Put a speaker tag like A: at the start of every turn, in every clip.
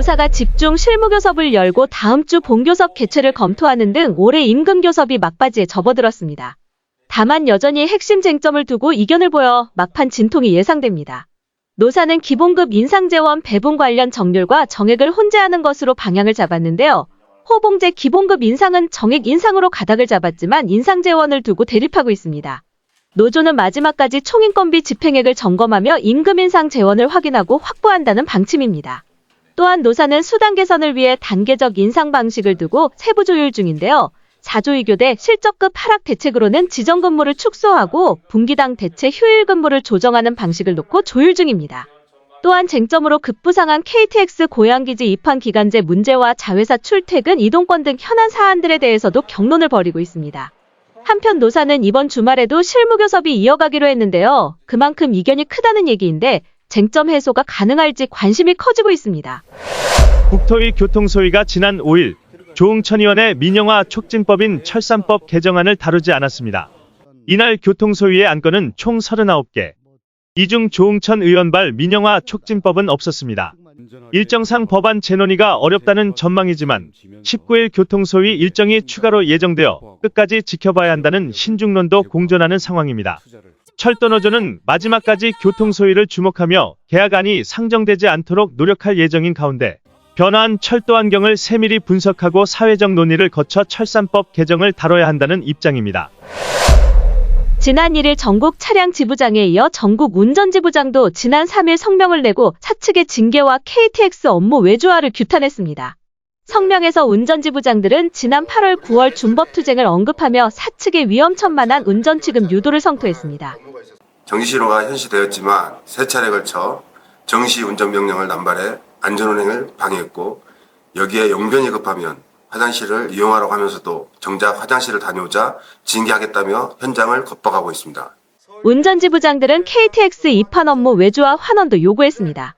A: 노사가 집중 실무교섭을 열고 다음 주 본교섭 개최를 검토하는 등 올해 임금교섭이 막바지에 접어들었습니다. 다만 여전히 핵심 쟁점을 두고 이견을 보여 막판 진통이 예상됩니다. 노사는 기본급 인상재원 배분 관련 정률과 정액을 혼재하는 것으로 방향을 잡았는데요. 호봉제 기본급 인상은 정액 인상으로 가닥을 잡았지만 인상재원을 두고 대립하고 있습니다. 노조는 마지막까지 총인건비 집행액을 점검하며 임금 인상 재원을 확인하고 확보한다는 방침입니다. 또한 노사는 수당 개선을 위해 단계적 인상 방식을 두고 세부 조율 중인데요. 4조 2교대 실적급 하락 대책으로는 지정근무를 축소하고 분기당 대체 휴일근무를 조정하는 방식을 놓고 조율 중입니다. 또한 쟁점으로 급부상한 KTX 고양기지 입항 기간제 문제와 자회사 출퇴근 이동권 등 현안 사안들에 대해서도 격론을 벌이고 있습니다. 한편 노사는 이번 주말에도 실무교섭이 이어가기로 했는데요. 그만큼 이견이 크다는 얘기인데 쟁점 해소가 가능할지 관심이 커지고 있습니다.
B: 국토위 교통소위가 지난 5일 조응천 의원의 민영화 촉진법인 철산법 개정안을 다루지 않았습니다. 이날 교통소위의 안건은 총 39개. 이 중 조응천 의원발 민영화 촉진법은 없었습니다. 일정상 법안 재논의가 어렵다는 전망이지만 19일 교통소위 일정이 추가로 예정되어 끝까지 지켜봐야 한다는 신중론도 공존하는 상황입니다. 철도노조는 마지막까지 교통소위를 주목하며 개혁안이 상정되지 않도록 노력할 예정인 가운데 변화한 철도 환경을 세밀히 분석하고 사회적 논의를 거쳐 철산법 개정을 다뤄야 한다는 입장입니다.
A: 지난 1일 전국 차량 지부장에 이어 전국 운전지부장도 지난 3일 성명을 내고 사측의 징계와 KTX 업무 외주화를 규탄했습니다. 성명에서 운전지부장들은 지난 8월 9월 준법투쟁을 언급하며 사측의 위험천만한 운전취급 유도를 성토했습니다.
C: 정시신호가 현시되었지만 세 차례 걸쳐 정시 운전명령을 남발해 안전운행을 방해했고 여기에 용변이 급하면 화장실을 이용하라고 하면서도 정작 화장실을 다녀오자 징계하겠다며 현장을 겁박하고 있습니다.
A: 운전지부장들은 KTX 입판 업무 외주화 환원도 요구했습니다.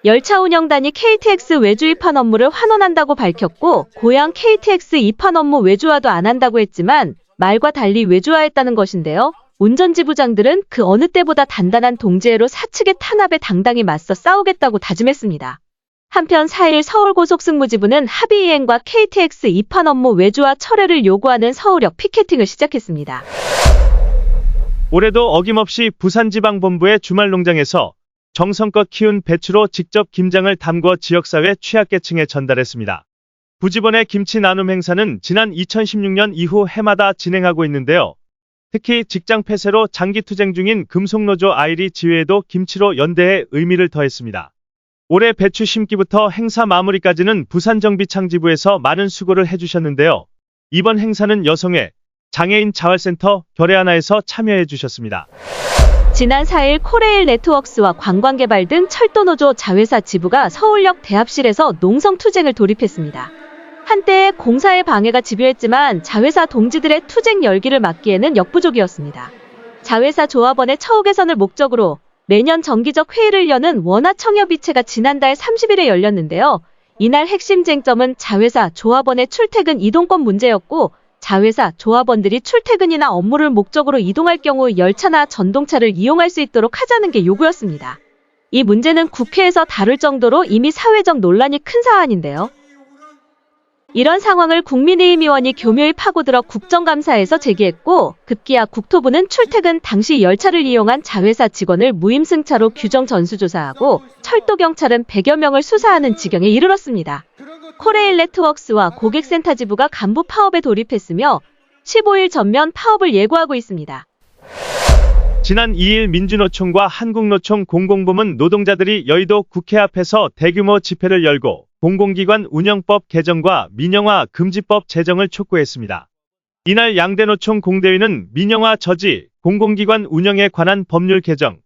A: 열차 운영단이 KTX 외주 입판 업무를 환원한다고 밝혔고 고양 KTX 입판 업무 외주화도 안 한다고 했지만 말과 달리 외주화했다는 것인데요. 운전지부장들은 그 어느 때보다 단단한 동지애로 사측의 탄압에 당당히 맞서 싸우겠다고 다짐했습니다. 한편 4일 서울고속승무지부는 합의이행과 KTX 입판 업무 외주화 철회를 요구하는 서울역 피켓팅을 시작했습니다.
B: 올해도 어김없이 부산지방본부의 주말농장에서 정성껏 키운 배추로 직접 김장을 담궈 지역사회 취약계층에 전달했습니다. 부지번의 김치 나눔 행사는 지난 2016년 이후 해마다 진행하고 있는데요. 특히 직장 폐쇄로 장기투쟁 중인 금속노조 아이리 지회에도 김치로 연대해 의미를 더했습니다. 올해 배추 심기부터 행사 마무리까지는 부산정비창지부에서 많은 수고를 해주셨는데요. 이번 행사는 여성의 장애인 자활센터 결의하나에서 참여해 주셨습니다.
A: 지난 4일 코레일 네트워크스와 관광개발 등 철도노조 자회사 지부가 서울역 대합실에서 농성투쟁을 돌입했습니다. 한때 공사의 방해가 집요했지만 자회사 동지들의 투쟁 열기를 막기에는 역부족이었습니다. 자회사 조합원의 처우 개선을 목적으로 매년 정기적 회의를 여는 원화청협이체가 지난달 30일에 열렸는데요. 이날 핵심 쟁점은 자회사 조합원의 출퇴근 이동권 문제였고 자회사 조합원들이 출퇴근이나 업무를 목적으로 이동할 경우 열차나 전동차를 이용할 수 있도록 하자는 게 요구였습니다. 이 문제는 국회에서 다룰 정도로 이미 사회적 논란이 큰 사안인데요. 이런 상황을 국민의힘 의원이 교묘히 파고들어 국정감사에서 제기했고 급기야 국토부는 출퇴근 당시 열차를 이용한 자회사 직원을 무임승차로 규정 전수조사하고 철도경찰은 100여 명을 수사하는 지경에 이르렀습니다. 코레일 네트워크스와 고객센터 지부가 간부 파업에 돌입했으며 15일 전면 파업을 예고하고 있습니다.
B: 지난 2일 민주노총과 한국노총 공공부문 노동자들이 여의도 국회 앞에서 대규모 집회를 열고 공공기관 운영법 개정과 민영화 금지법 제정을 촉구했습니다. 이날 양대 노총 공대위는 민영화 저지, 공공기관 운영에 관한 법률 개정,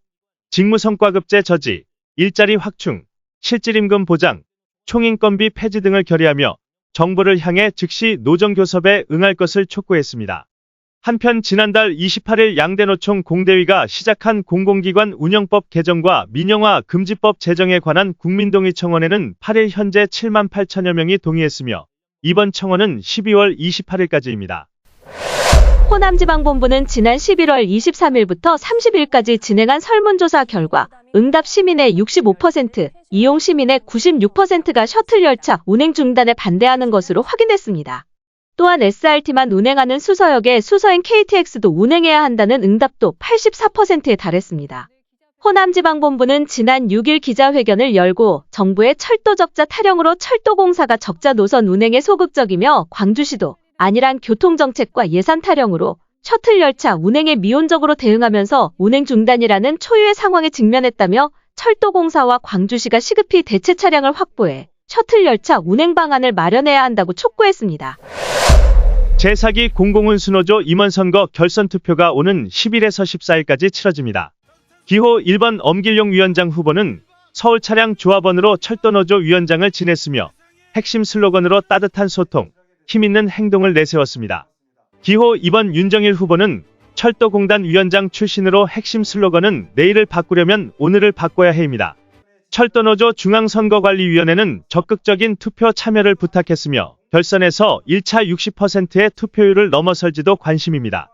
B: 직무성과급제 저지, 일자리 확충, 실질임금 보장, 총인건비 폐지 등을 결의하며 정부를 향해 즉시 노정교섭에 응할 것을 촉구했습니다. 한편 지난달 28일 양대노총 공대위가 시작한 공공기관 운영법 개정과 민영화 금지법 제정에 관한 국민동의 청원에는 8일 현재 7만 8천여 명이 동의했으며 이번 청원은 12월 28일까지입니다.
A: 호남지방본부는 지난 11월 23일부터 30일까지 진행한 설문조사 결과 응답 시민의 65%, 이용 시민의 96%가 셔틀 열차 운행 중단에 반대하는 것으로 확인됐습니다. 또한 SRT만 운행하는 수서역에 수서행 KTX도 운행해야 한다는 응답도 84%에 달했습니다. 호남지방본부는 지난 6일 기자회견을 열고 정부의 철도 적자 타령으로 철도공사가 적자 노선 운행에 소극적이며 광주시도 안일한 교통정책과 예산 타령으로 셔틀 열차 운행에 미온적으로 대응하면서 운행 중단이라는 초유의 상황에 직면했다며 철도공사와 광주시가 시급히 대체 차량을 확보해 셔틀 열차 운행 방안을 마련해야 한다고 촉구했습니다.
B: 제4기 공공운수노조 임원선거 결선 투표가 오는 10일에서 14일까지 치러집니다. 기호 1번 엄길용 위원장 후보는 서울 차량 조합원으로 철도노조 위원장을 지냈으며 핵심 슬로건으로 따뜻한 소통, 힘있는 행동을 내세웠습니다. 기호 2번 윤정일 후보는 철도공단 위원장 출신으로 핵심 슬로건은 내일을 바꾸려면 오늘을 바꿔야 해입니다. 철도노조 중앙선거관리위원회는 적극적인 투표 참여를 부탁했으며 결선에서 1차 60%의 투표율을 넘어설지도 관심입니다.